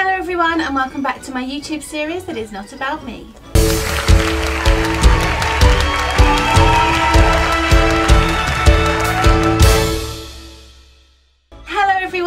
Hello everyone and welcome back to my YouTube series that is not about me.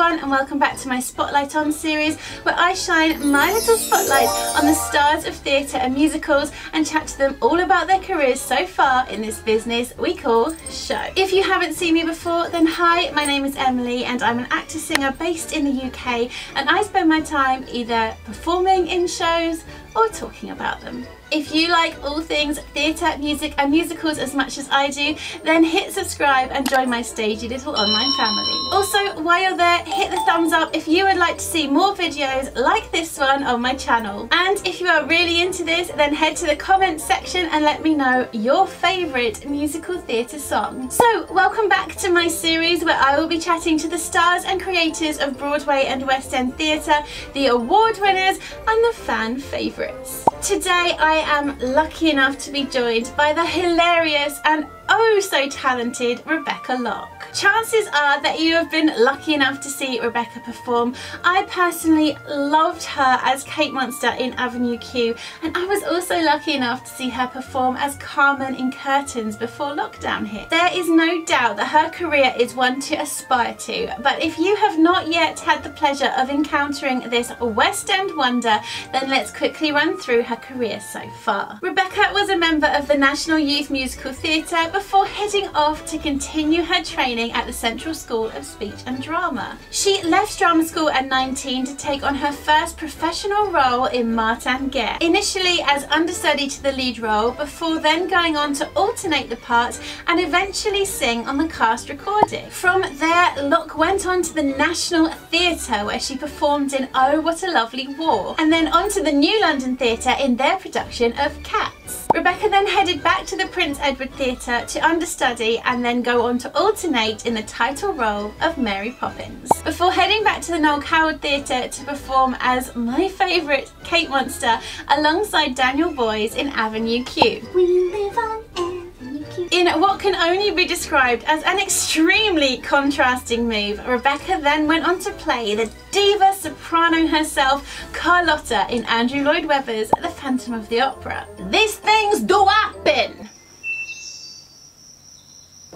And welcome back to my Spotlight On series, where I shine my little spotlight on the stars of theatre and musicals and chat to them all about their careers so far in this business we call show. If you haven't seen me before, then hi, my name is Emily and I'm an actor singer based in the UK, and I spend my time either performing in shows or talking about them. If you like all things theatre, music and musicals as much as I do, then hit subscribe and join my stagey little online family. Also, while you're there, hit the thumbs up if you would like to see more videos like this one on my channel. And if you are really into this, then head to the comments section and let me know your favourite musical theatre song. So, welcome back to my series where I will be chatting to the stars and creators of Broadway and West End theatre, the award winners and the fan favourites. Today I am lucky enough to be joined by the hilarious and oh so talented Rebecca Locke. Chances are that you have been lucky enough to see Rebecca perform. I personally loved her as Kate Monster in Avenue Q, and I was also lucky enough to see her perform as Carmen in Curtains before lockdown hit. There is no doubt that her career is one to aspire to, but if you have not yet had the pleasure of encountering this West End wonder, then let's quickly run through her career so far. Rebecca was a member of the National Youth Musical Theatre before heading off to continue her training at the Central School of Speech and Drama. She left drama school at 19 to take on her first professional role in Martin Guerre, initially as understudy to the lead role, before then going on to alternate the parts and eventually sing on the cast recording. From there, Locke went on to the National Theatre where she performed in Oh What a Lovely War, and then on to the New London Theatre in their production of Cats. Rebecca then headed back to the Prince Edward Theatre to understudy and then go on to alternate in the title role of Mary Poppins, before heading back to the Noel Coward Theatre to perform as my favourite, Kate Monster, alongside Daniel Boys in Avenue Q. We live on Avenue Q. In what can only be described as an extremely contrasting move, Rebecca then went on to play the diva soprano herself, Carlotta, in Andrew Lloyd Webber's The Phantom of the Opera. These things do happen!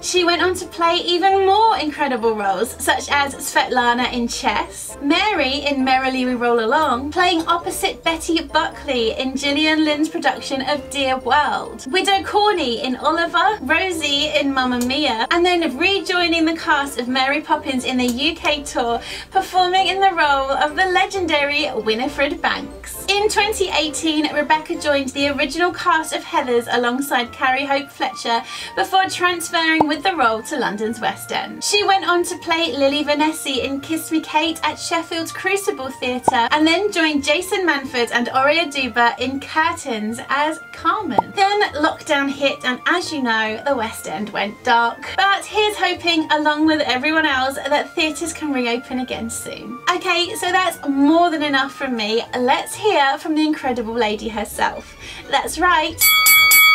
She went on to play even more incredible roles, such as Svetlana in Chess, Mary in Merrily We Roll Along, playing opposite Betty Buckley in Gillian Lynn's production of Dear World, Widow Corney in Oliver, Rosie in Mamma Mia, and then rejoining the cast of Mary Poppins in the UK tour, performing in the role of the legendary Winifred Banks. In 2018, Rebecca joined the original cast of Heathers alongside Carrie Hope Fletcher before transferring with the role to London's West End. She went on to play Lily Vanessa in Kiss Me Kate at Sheffield's Crucible Theatre, and then joined Jason Manford and Aurea Duba in Curtains as Carmen. Then lockdown hit, and as you know, the West End went dark. But here's hoping, along with everyone else, that theatres can reopen again soon. Okay, so that's more than enough from me. Let's hear from the incredible lady herself. That's right.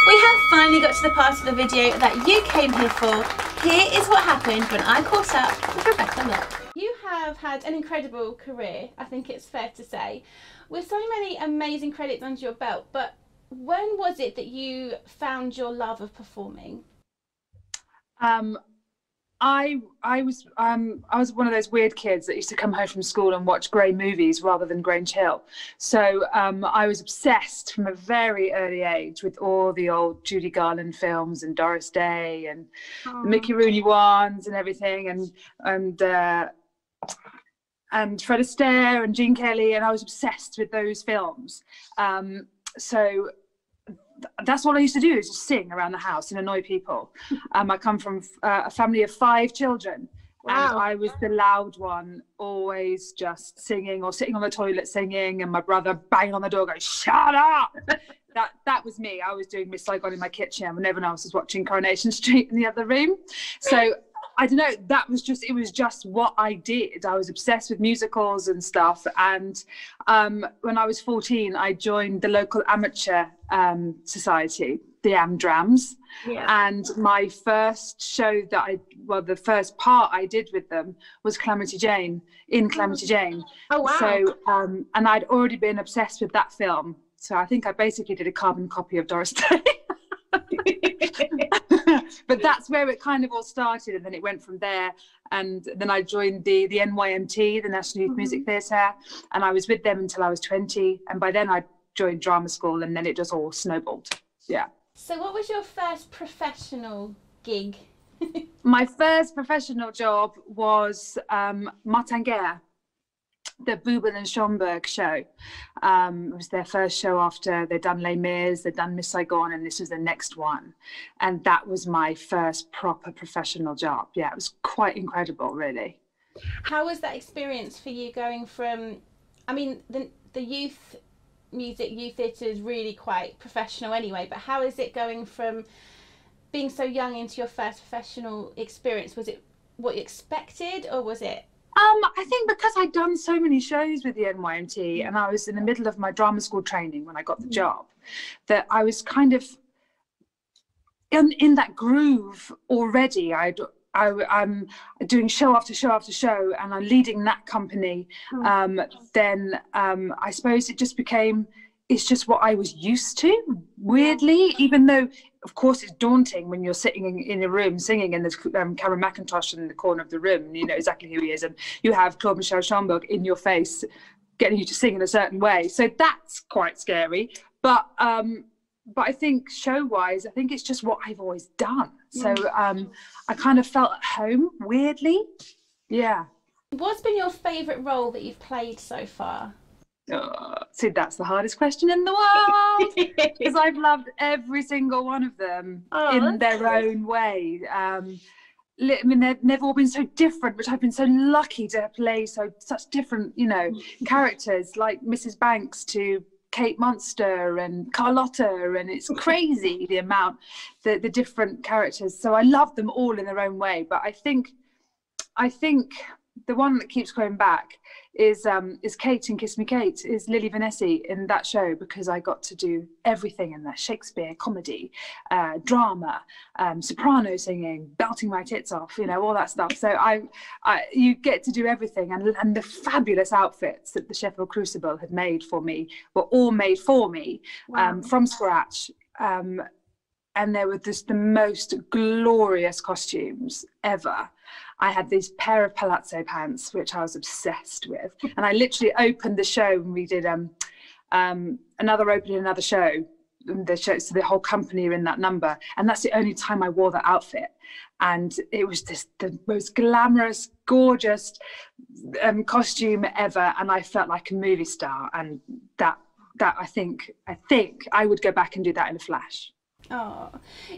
We have finally got to the part of the video that you came here for. Here is what happened when I caught up with Rebecca Locke. You have had an incredible career, I think it's fair to say, with so many amazing credits under your belt, but when was it that you found your love of performing? I was one of those weird kids that used to come home from school and watch grey movies rather than Grange Hill. So I was obsessed from a very early age with all the old Judy Garland films and Doris Day and the Mickey Rooney ones and everything, and Fred Astaire and Gene Kelly, and I was obsessed with those films. So that's all I used to do, is just sing around the house and annoy people. I come from a family of 5 children. Wow. And I was the loud one, always just singing or sitting on the toilet singing, and my brother banging on the door going, "Shut up!" That was me. I was doing Miss Saigon in my kitchen when everyone else was watching Coronation Street in the other room. So I don't know, it was just what I did. I was obsessed with musicals and stuff. And when I was 14, I joined the local amateur society. the Amdrams. Yeah. And my first show the first part I did with them was Calamity Jane, in Calamity Jane. Oh, wow. So, and I'd already been obsessed with that film. So I think I basically did a carbon copy of Doris Day. But that's where it kind of all started, and then it went from there. And then I joined the NYMT, the National Youth Music Theatre, and I was with them until I was 20. And by then I joined drama school, and then it just all snowballed. Yeah. So what was your first professional gig? My first professional job was Martin, the Bubel and Schomburg show. It was their first show after they'd done Les Mis, they'd done Miss Saigon, and this was the next one. And that was my first proper professional job. Yeah, it was quite incredible, really. How was that experience for you, going from, I mean, the youth theatre is really quite professional anyway, but how is it going from being so young into your first professional experience? Was it what you expected, or was it? I think because I'd done so many shows with the NYMT, and I was in the middle of my drama school training when I got the job, that I was kind of in that groove already. I'm doing show after show after show, and I'm leading that company. Then I suppose it just became, it's just what I was used to, weirdly, even though, of course, it's daunting when you're sitting in a room singing, and there's Cameron McIntosh in the corner of the room, and you know exactly who he is, and you have Claude Michel Schomburg in your face getting you to sing in a certain way. So that's quite scary. But I think show-wise, I think it's just what I've always done. So I kind of felt at home, weirdly. Yeah. What's been your favourite role that you've played so far? See, that's the hardest question in the world, because I've loved every single one of them in their own way. I mean, they've all been so different, which I've been so lucky to play such different, you know, characters, like Mrs. Banks to Kate Monster and Carlotta, and it's crazy the amount, the different characters. So I love them all in their own way. But I think the one that keeps going back is Kate in Kiss Me Kate, is Lily Vanessa in that show, because I got to do everything in there: Shakespeare, comedy, drama, soprano singing, belting my tits off, you know, all that stuff. So you get to do everything, and the fabulous outfits that the Sheffield Crucible had made for me were all made for me. Wow. From scratch. And they were just the most glorious costumes ever. I had this pair of palazzo pants, which I was obsessed with. And I literally opened the show, and we did another opening, another show. So the whole company are in that number. And that's the only time I wore that outfit. And it was just the most glamorous, gorgeous costume ever. And I felt like a movie star. And that I think I would go back and do that in a flash. Oh,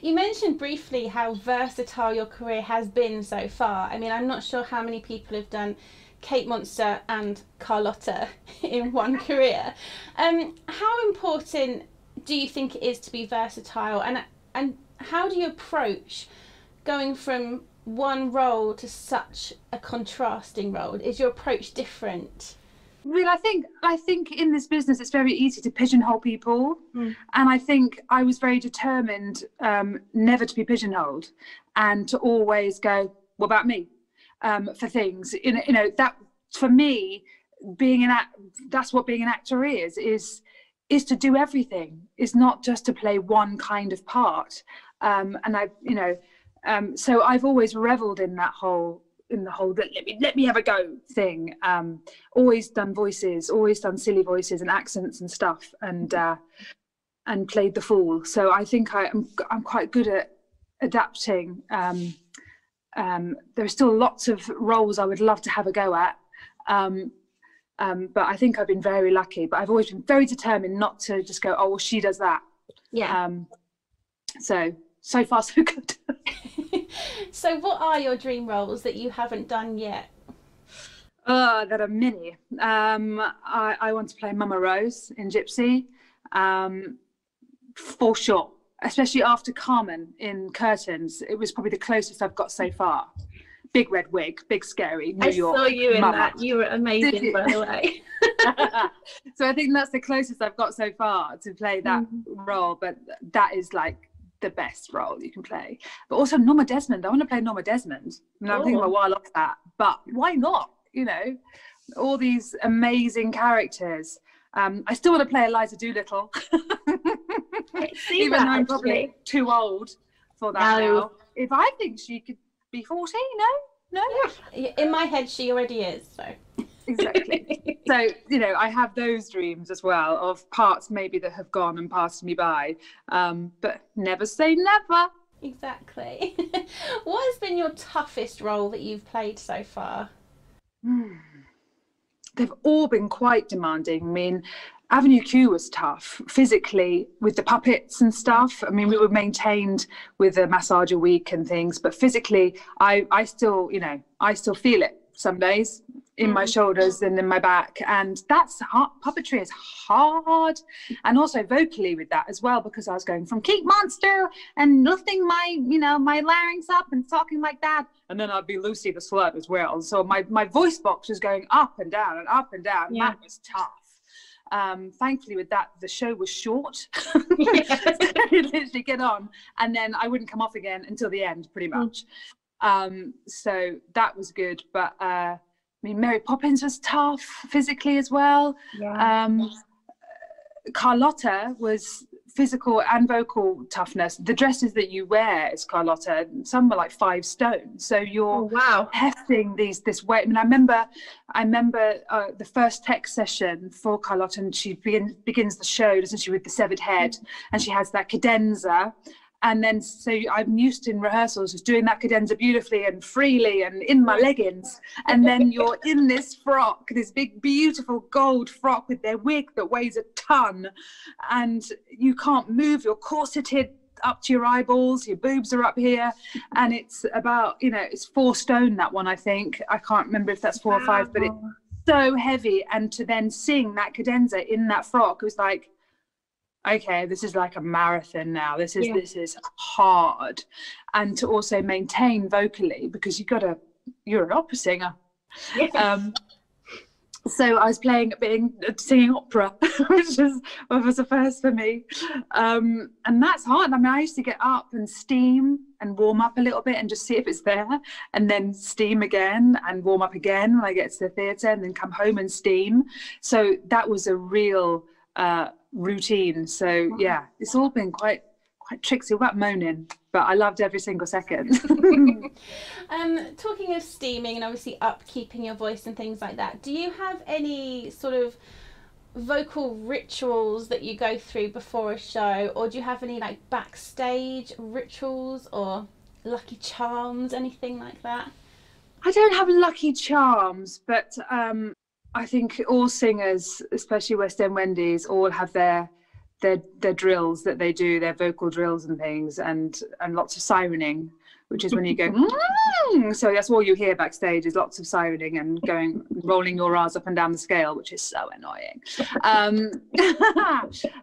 you mentioned briefly how versatile your career has been so far. I mean, I'm not sure how many people have done Kate Monster and Carlotta in one career. How important do you think it is to be versatile, and how do you approach going from one role to such a contrasting role? Is your approach different? Well, I think in this business it's very easy to pigeonhole people, and I think I was very determined never to be pigeonholed, and to always go, what about me, for things. You know, that for me, that's what being an actor is to do everything. Is not just to play one kind of part, and so I've always revelled in the whole let me have a go thing. Always done voices, always done silly voices and accents and stuff, and played the fool. So I think I'm quite good at adapting. There are still lots of roles I would love to have a go at, but I think I've been very lucky. But I've always been very determined not to just go, oh well, she does that. Yeah. So far so good. So what are your dream roles that you haven't done yet? There are many. I want to play Mama Rose in Gypsy, for sure, especially after Carmen in Curtains. It was probably the closest I've got so far. Big red wig, big scary New York. I saw you in mama. that. You were amazing, by the way. So I think that's the closest I've got so far to play that role, but that is like the best role you can play. But also Norma Desmond. I want to play Norma Desmond. I mean, I'm thinking about why I love that, but why not? You know, all these amazing characters. I still want to play Eliza Doolittle, even though I'm probably too old for that now. If I think she could be 40, no. In my head, she already is. So exactly. So you know, I have those dreams as well of parts maybe that have gone and passed me by, but never say never. Exactly. What has been your toughest role that you've played so far? They've all been quite demanding. I mean, Avenue Q was tough physically with the puppets and stuff. I mean, we were maintained with a massage a week and things, but physically, I still, you know, I still feel it some days in my shoulders and in my back, and that's hard. Puppetry is hard, and also vocally with that as well, because I was going from Keep Monster and lifting my, you know, my larynx up and talking like that, and then I'd be Lucy the Slut as well. So my voice box was going up and down and up and down. Yeah. That was tough. Thankfully with that, the show was short. You'd literally get on and then I wouldn't come off again until the end, pretty much. So that was good, but I mean, Mary Poppins was tough physically as well. Carlotta was physical and vocal toughness. The dresses that you wear as Carlotta, some were like 5 stone. So you're hefting this weight. I mean, I remember the first tech session for Carlotta, and she begins the show, doesn't she, with the severed head, and she has that cadenza. And then, so I'm used to in rehearsals just doing that cadenza beautifully and freely and in my leggings. And then you're in this frock, this big, beautiful gold frock with their wig that weighs a ton. And you can't move, you're corseted up to your eyeballs, your boobs are up here. And it's about, you know, it's 4 stone, that one, I think. I can't remember if that's 4 or 5, but it's so heavy. And to then sing that cadenza in that frock, it was like, okay, this is like a marathon now. This is hard. And to also maintain vocally, because you're an opera singer. So I was singing opera, which was a first for me. And that's hard. I mean, I used to get up and steam and warm up a little bit and just see if it's there, and then steam again and warm up again when I get to the theatre, and then come home and steam. So that was a real routine. So yeah, it's all been quite tricksy about moaning, but I loved every single second. Talking of steaming and obviously upkeeping your voice and things like that, do you have any sort of vocal rituals that you go through before a show, or do you have any like backstage rituals or lucky charms, anything like that? I don't have lucky charms, but I think all singers, especially West End Wendy's, all have their drills that they do, their vocal drills and things, and lots of sirening, which is when you go, so that's all you hear backstage is lots of sirening and rolling your R's up and down the scale, which is so annoying.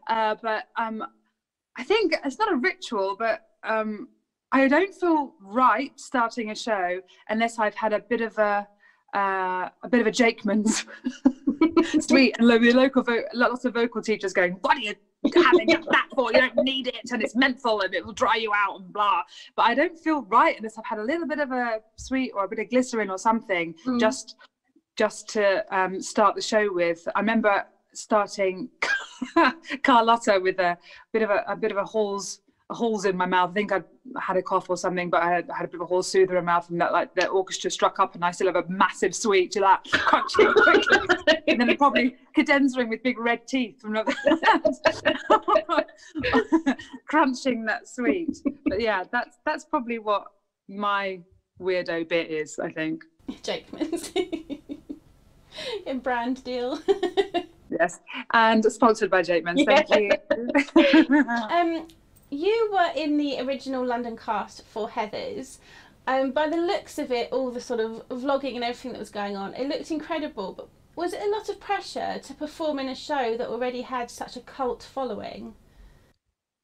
But I think it's not a ritual, but I don't feel right starting a show unless I've had a bit of a Jakeman's sweet, and lots of vocal teachers going, what are you having that for? You don't need it, and it's menthol and it will dry you out and blah. But I don't feel right unless I've had a little bit of a sweet or a bit of glycerin or something, just to start the show with. I remember starting Carlotta with a bit of a holes in my mouth. I think I had a cough or something, but I had a bit of a horse soother in my mouth, and that, like, the orchestra struck up and I still have a massive sweet to that crunching and then probably cadenzering with big red teeth from crunching that sweet. But yeah, that's probably what my weirdo bit is, I think. Jakeman's. A brand deal. Yes, and sponsored by Jakeman's. Thank you. You were in the original London cast for Heathers. By the looks of it, all the sort of vlogging and everything that was going on, it looked incredible. But was it a lot of pressure to perform in a show that already had such a cult following?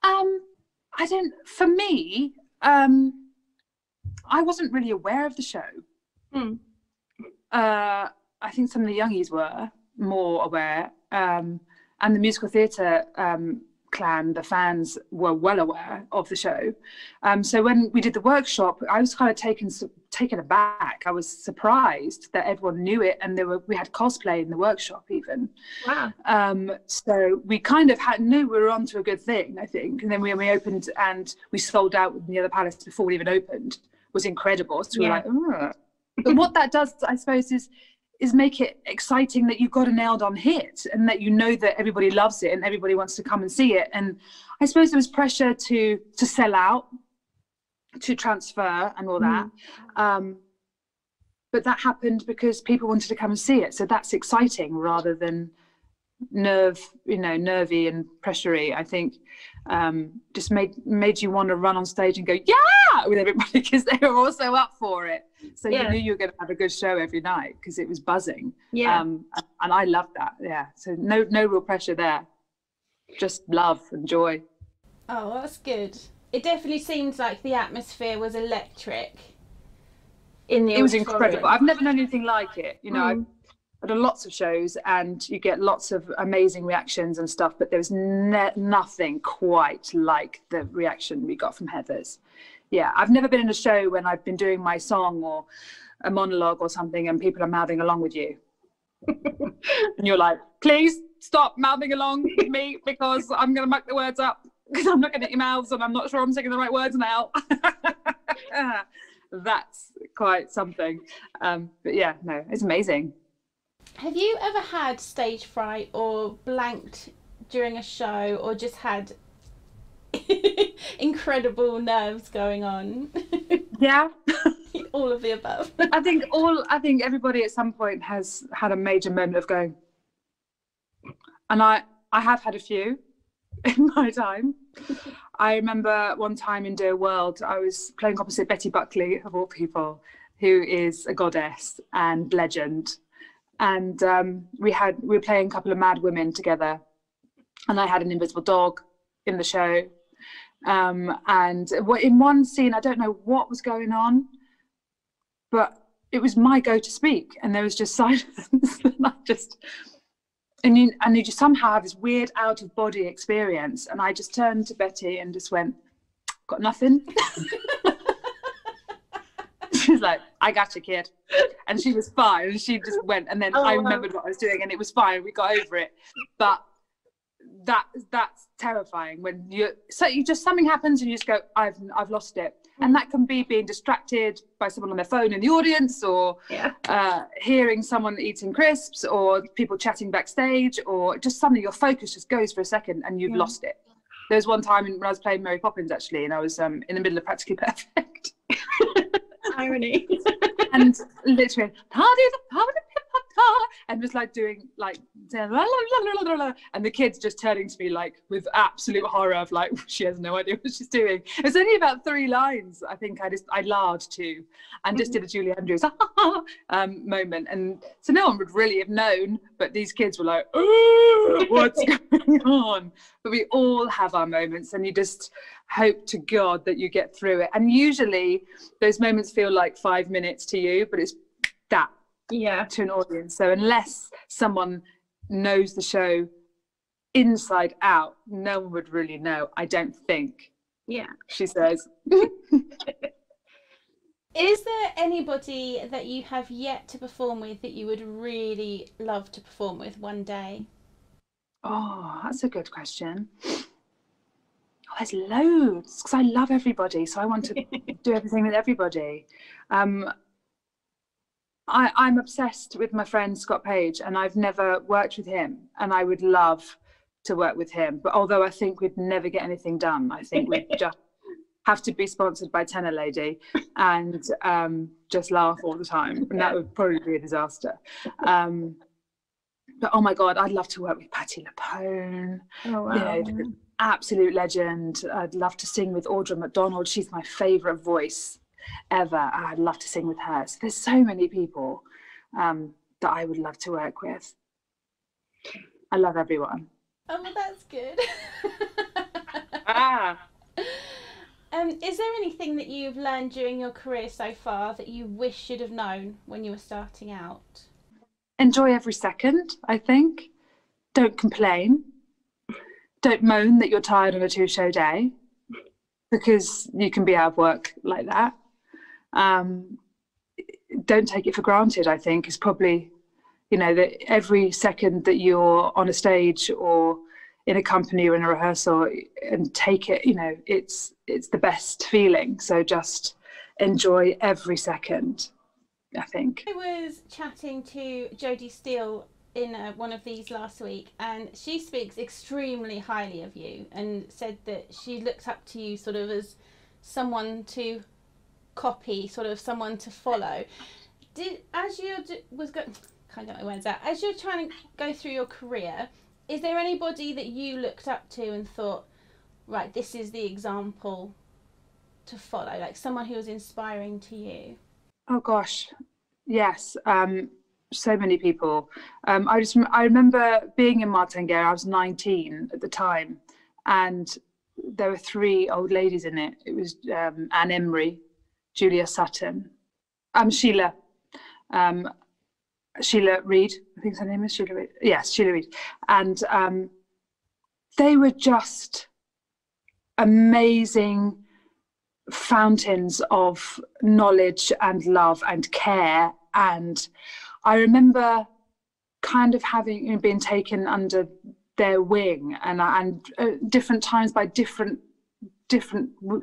For me, I wasn't really aware of the show. I think some of the youngies were more aware, and the musical theatre clan, the fans were well aware of the show. So when we did the workshop, I was kind of taken aback. I was surprised that everyone knew it, and we had cosplay in the workshop even. Wow. So we kind of knew we were onto a good thing, I think. And then when we opened and we sold out in the other palace before we even opened, was incredible. So we were like, oh. But what that does, I suppose, is make it exciting that you've got a nailed on hit, and that you know that everybody loves it and everybody wants to come and see it. And I suppose there was pressure to sell out, to transfer and all that. But that happened because people wanted to come and see it. So that's exciting rather than nervy and pressury. I think just made you want to run on stage and go, yeah, with everybody, because they were also up for it. So you knew you were going to have a good show every night because it was buzzing. And I loved that. So no real pressure there, just love and joy. Oh, that's good. It definitely seems like the atmosphere was electric in the auditorium. It was incredible. I've never known anything like it. I've done lots of shows and you get lots of amazing reactions and stuff, but there's nothing quite like the reaction we got from Heather's. I've never been in a show when I've been doing my song or a monologue or something and people are mouthing along with you. And you're like, please stop mouthing along with me because I'm going to muck the words up because I'm looking at your mouths and I'm not sure I'm saying the right words now. That's quite something. But it's amazing. Have you ever had stage fright or blanked during a show, or just had incredible nerves going on? Yeah. All of the above. I think everybody at some point has had a major moment of going, and I have had a few in my time. I remember one time in Dear World, I was playing opposite Betty Buckley, of all people, who is a goddess and legend. And we were playing a couple of mad women together, and I had an invisible dog in the show. And in one scene, I don't know what was going on, but it was my go to speak, and there was just silence. And you just somehow have this weird out of body experience. And I just turned to Betty and just went, got nothing. She was like, I got you, kid. And she was fine. And she just went. And then I remembered what I was doing and it was fine. We got over it. But that's terrifying when something happens and you just go, I've lost it. And that can be being distracted by someone on their phone in the audience, or hearing someone eating crisps, or people chatting backstage, or just suddenly your focus just goes for a second and you've lost it. There was one time when I was playing Mary Poppins, actually, and I was in the middle of Practically Perfect. Irony. And literally, and just like doing like, and the kids just turning to me like with absolute horror of like, she has no idea what she's doing. It's only about 3 lines. I think I larred to and just did a Julie Andrews moment. And so no one would really have known, but these kids were like, oh, what's going on? But we all have our moments, and you just hope to God that you get through it. And usually those moments feel like 5 minutes to you, but it's that to an audience. So unless someone knows the show inside out, no one would really know, I don't think. She says. Is there anybody that you have yet to perform with that you would really love to perform with one day? Oh, that's a good question. There's loads, because I love everybody, so I want to do everything with everybody. I'm obsessed with my friend Scott Page, and I've never worked with him, and I would love to work with him. But although I think we'd never get anything done, I think we'd just have to be sponsored by Tenor Lady and just laugh all the time, and that would probably be a disaster. But oh my God, I'd love to work with Patti LuPone. Oh wow. Absolute legend. I'd love to sing with Audra McDonald. She's my favourite voice ever. I'd love to sing with her. So there's so many people that I would love to work with. I love everyone. Oh, well, that's good. Is there anything that you've learned during your career so far that you wish you'd have known when you were starting out? Enjoy every second, I think. Don't complain. don't moan that you're tired on a 2-show day, because you can be out of work like that. Don't take it for granted, I think, is probably, you know, that every second that you're on a stage or in a company or in a rehearsal, and take it, you know, it's the best feeling. So just enjoy every second, I think. I was chatting to Jodie Steele in one of these last week, and she speaks extremely highly of you and said that she looks up to you sort of as someone to copy, sort of someone to follow. As you're trying to go through your career, is there anybody that you looked up to and thought, right, this is the example to follow, like someone who was inspiring to you? Oh gosh, yes. So many people. I remember being in Martin-Guerre. I was 19 at the time, and there were 3 old ladies in it. It was Anne Emery, Julia Sutton, Sheila Reid, I think her name is Sheila Reid. Yes, Sheila Reid. And they were just amazing fountains of knowledge and love and care. And I remember kind of having been taken under their wing, and different times by different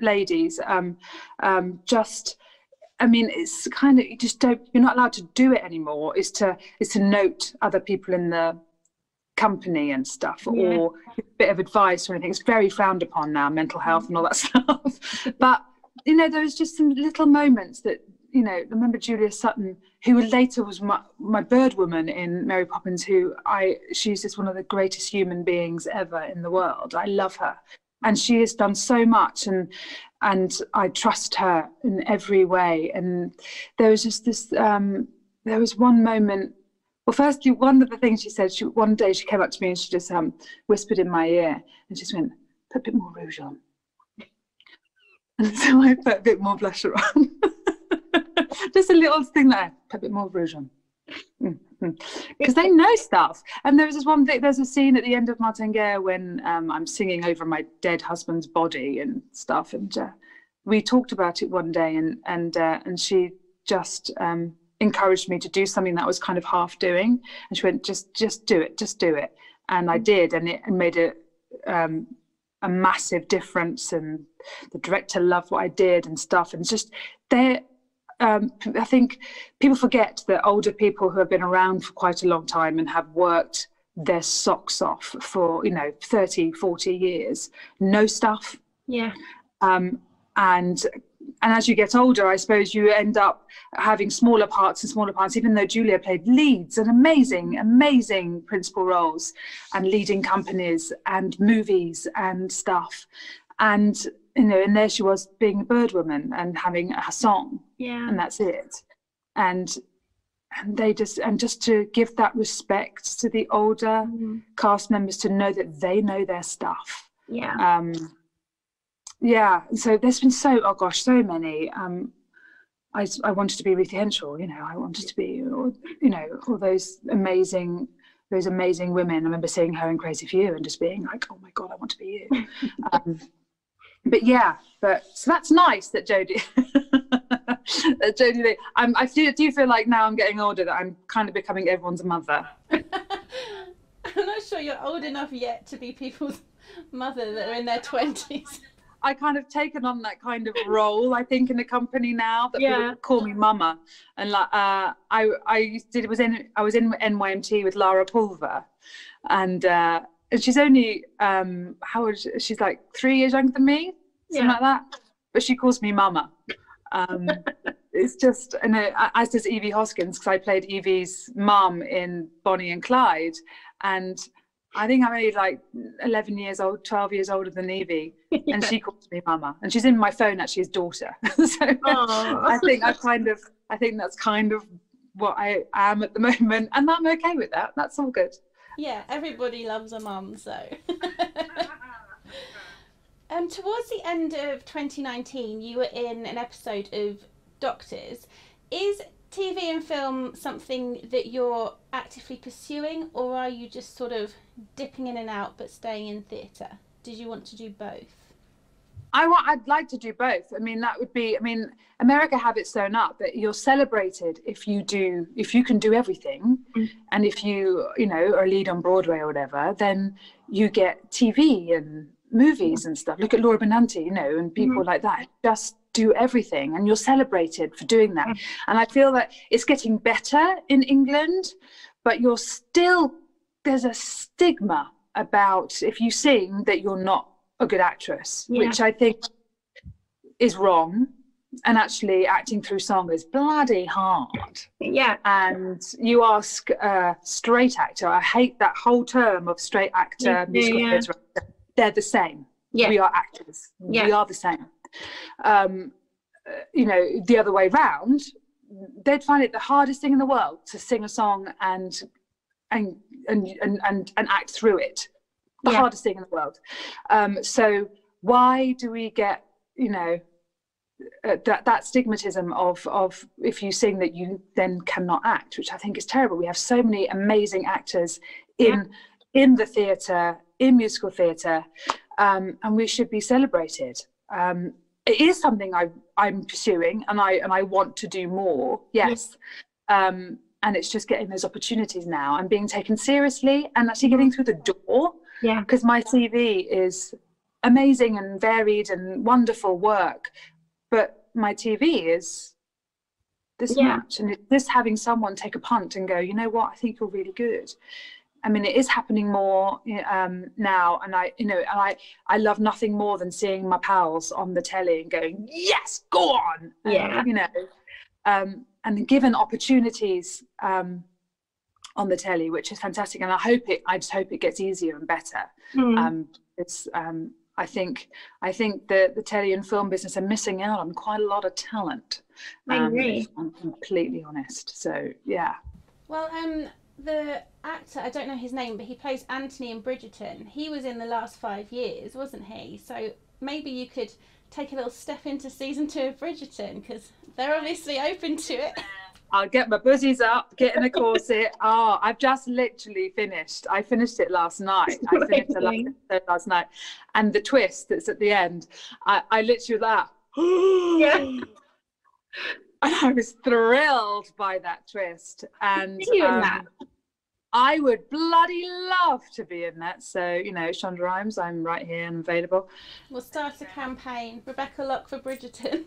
ladies. I mean, it's kind of, you're not allowed to do it anymore, is to note other people in the company and stuff, or a bit of advice or anything. It's very frowned upon now, mental health and all that stuff. But, you know, there was just some little moments that, you know, I remember Julia Sutton, who later was my bird woman in Mary Poppins, she's just one of the greatest human beings ever in the world. I love her. And she has done so much, and I trust her in every way. And there was just this, there was one moment, well, firstly, one of the things she said, one day she came up to me and she just whispered in my ear, and she just went, put a bit more rouge on. And so I put a bit more blusher on. Just a little thing like that, put a bit more rouge on. Because they know stuff. And there was this one thing, there's a scene at the end of Martin-Guerre when I'm singing over my dead husband's body and stuff, and we talked about it one day, and she just encouraged me to do something that I was kind of half doing, and she went, just do it. And I did, and it made a massive difference, and the director loved what I did and stuff. And it's just I think people forget that older people who have been around for quite a long time and have worked their socks off for, you know, 30, 40 years, know stuff. Yeah. And as you get older, I suppose you end up having smaller parts, even though Julia played leads and amazing principal roles and leading companies and movies and stuff. And, you know, and there she was being a bird woman and having her song. Yeah. And that's it. And just to give that respect to the older cast members, to know that they know their stuff. Yeah. So there's been so many. I wanted to be Ruthie Henshaw, you know, I wanted to be, you know, all those amazing women. I remember seeing her in Crazy for You and just being like, oh my God, I want to be you. So that's nice that Jodie, I do feel like now I'm getting older that I'm kind of becoming everyone's mother. I'm not sure you're old enough yet to be people's mother that are in their 20s. I kind of taken on that kind of role, I think, in the company now, that people call me mama. And like I was in NYMT with Lara Pulver, and she's only how old? She's like 3 years younger than me, something like that. But she calls me mama. It's just, and as does Evie Hoskins, because I played Evie's mum in Bonnie and Clyde, and I think I'm only like 11 years old, 12 years older than Evie, and she calls me mama, and she's in my phone actually as daughter. So I think that's kind of what I am at the moment, and I'm okay with that. That's all good. Yeah, everybody loves a mum, so. Towards the end of 2019, you were in an episode of Doctors. Is TV and film something that you're actively pursuing, or are you just sort of dipping in and out but staying in theatre? Did you want to do both? I'd like to do both. I mean, that would be, I mean, America have it sewn up that you're celebrated if you can do everything. And if you know, are a lead on Broadway or whatever, then you get TV and movies and stuff. Look at Laura Benanti, you know, and people like that just do everything, and you're celebrated for doing that. And I feel that it's getting better in England, but there's a stigma about if you sing that you're not a good actress, which I think is wrong. And actually acting through song is bloody hard. Yeah. And you ask a straight actor, I hate that whole term of straight actor, musical theatre actor. They're the same. We are actors. We are the same. You know, the other way round, they'd find it the hardest thing in the world to sing a song and act through it. The hardest thing in the world. So why do we get, you know, that stigmatism of if you sing that you then cannot act, which I think is terrible. We have so many amazing actors in the theatre, in musical theatre, and we should be celebrated. It is something I'm pursuing, and I want to do more. Yes. And it's just getting those opportunities now and being taken seriously and actually getting through the door. Yeah. Because my CV is amazing and varied and wonderful work, but my TV is this much. And it's just having someone take a punt and go, you know what, I think you're really good. I mean, it is happening more now, and I love nothing more than seeing my pals on the telly and going, yes, go on. And, you know, and given opportunities on the telly, which is fantastic, and I just hope it gets easier and better. I think the telly and film business are missing out on quite a lot of talent. I agree. If I'm completely honest. So yeah. Well, the actor, I don't know his name, but he plays Anthony in Bridgerton. He was in the last 5 years, wasn't he? So maybe you could take a little step into season 2 of Bridgerton, because they're obviously open to it. I'll get my buzzies up, get in a corset. I've just literally finished. I finished it last night. I finished the last episode last night. And the twist that's at the end, I literally was like, and I was thrilled by that twist. And I would bloody love to be in that. So, you know, Shonda Rhimes, I'm right here and available. We'll start a campaign. Rebecca Locke for Bridgerton.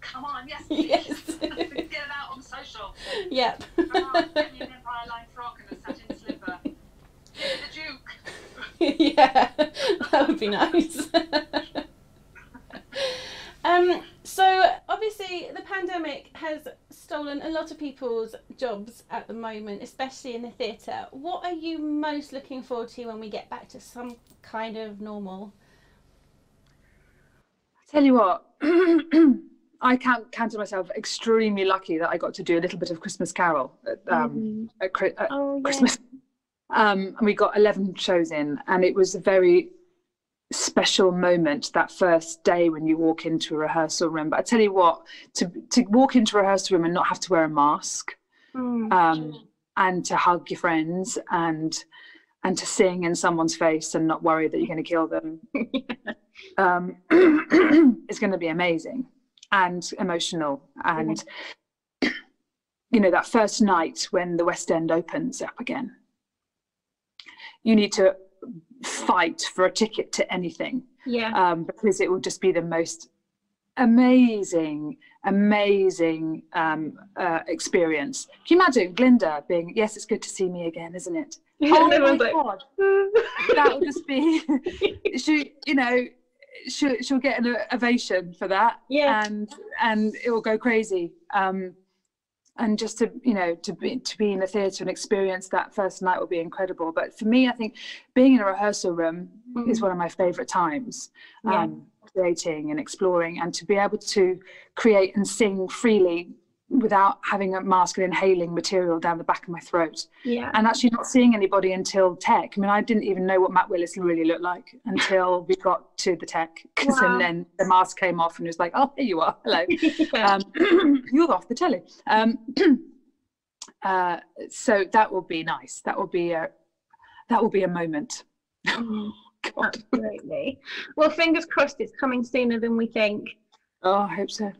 Come on, yes. Get it out on social. Yep. Come on, get me an Empire Line frock and a satin slipper. Get the Duke. Yeah, that would be nice. So obviously the pandemic has stolen a lot of people's jobs at the moment, especially in the theatre. What are you most looking forward to when we get back to some kind of normal? I tell you what, I consider myself extremely lucky that I got to do a little bit of Christmas Carol at Christmas. And we got 11 shows in, and it was a very special moment that first day when you walk into a rehearsal room. But I tell you what, to walk into a rehearsal room and not have to wear a mask, and to hug your friends and to sing in someone's face and not worry that you're going to kill them, is going to be amazing and emotional. And you know, that first night when the West End opens up again, you need to fight for a ticket to anything, because it will just be the most amazing experience. Can you imagine Glinda being, yes, it's good to see me again, isn't it? Oh my God, that will just be she'll get an ovation for that, and it will go crazy. And just to be in a theatre and experience that first night will be incredible. But for me, I think being in a rehearsal room is one of my favourite times, creating and exploring, and to be able to create and sing freely without having a mask and inhaling material down the back of my throat. Yeah. And actually not seeing anybody until tech. I mean, I didn't even know what Matt Willis really looked like until we got to the tech. And then the mask came off and it was like, oh, here you are. Hello. You're off the telly. So that will be nice. That will be a moment. God. Absolutely. Well, fingers crossed it's coming sooner than we think. Oh, I hope so.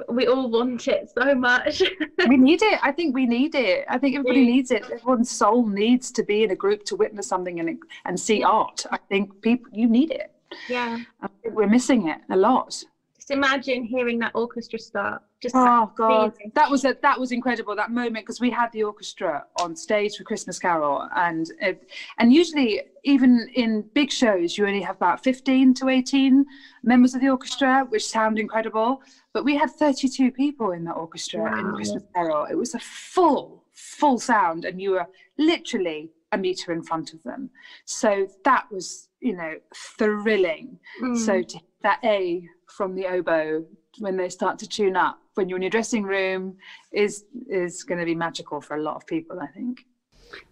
We all want it so much. We need it. I think we need it. I think everybody needs it. Everyone's soul needs to be in a group to witness something and see art. I think you need it. Yeah. I think we're missing it a lot. Just imagine hearing that orchestra start. Oh God, that was incredible, that moment, because we had the orchestra on stage for Christmas Carol, and usually even in big shows you only have about 15 to 18 members of the orchestra, which sound incredible, but we had 32 people in the orchestra in Christmas Carol. It was a full sound, and you were literally a meter in front of them. So that was, thrilling. So to hit that A from the oboe when they start to tune up when you're in your dressing room is going to be magical for a lot of people, I think.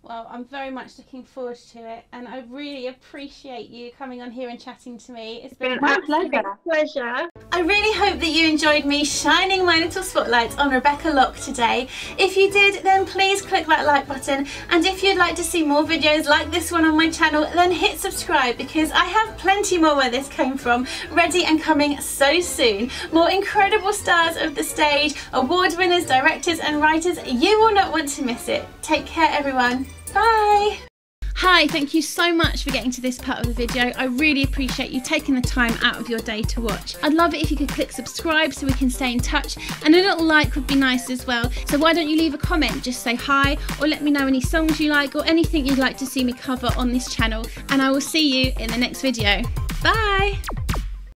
Well, I'm very much looking forward to it, and I really appreciate you coming on here and chatting to me. It's been an absolute pleasure. I really hope that you enjoyed me shining my little spotlight on Rebecca Locke today. If you did, then please click that like button, and if you'd like to see more videos like this one on my channel, then hit subscribe, because I have plenty more where this came from ready and coming so soon. More incredible stars of the stage, award winners, directors and writers. You will not want to miss it. Take care, everyone. Bye! Hi, thank you so much for getting to this part of the video. I really appreciate you taking the time out of your day to watch. I'd love it if you could click subscribe so we can stay in touch, and a little like would be nice as well. So why don't you leave a comment, just say hi, or let me know any songs you like or anything you'd like to see me cover on this channel, and I will see you in the next video. Bye!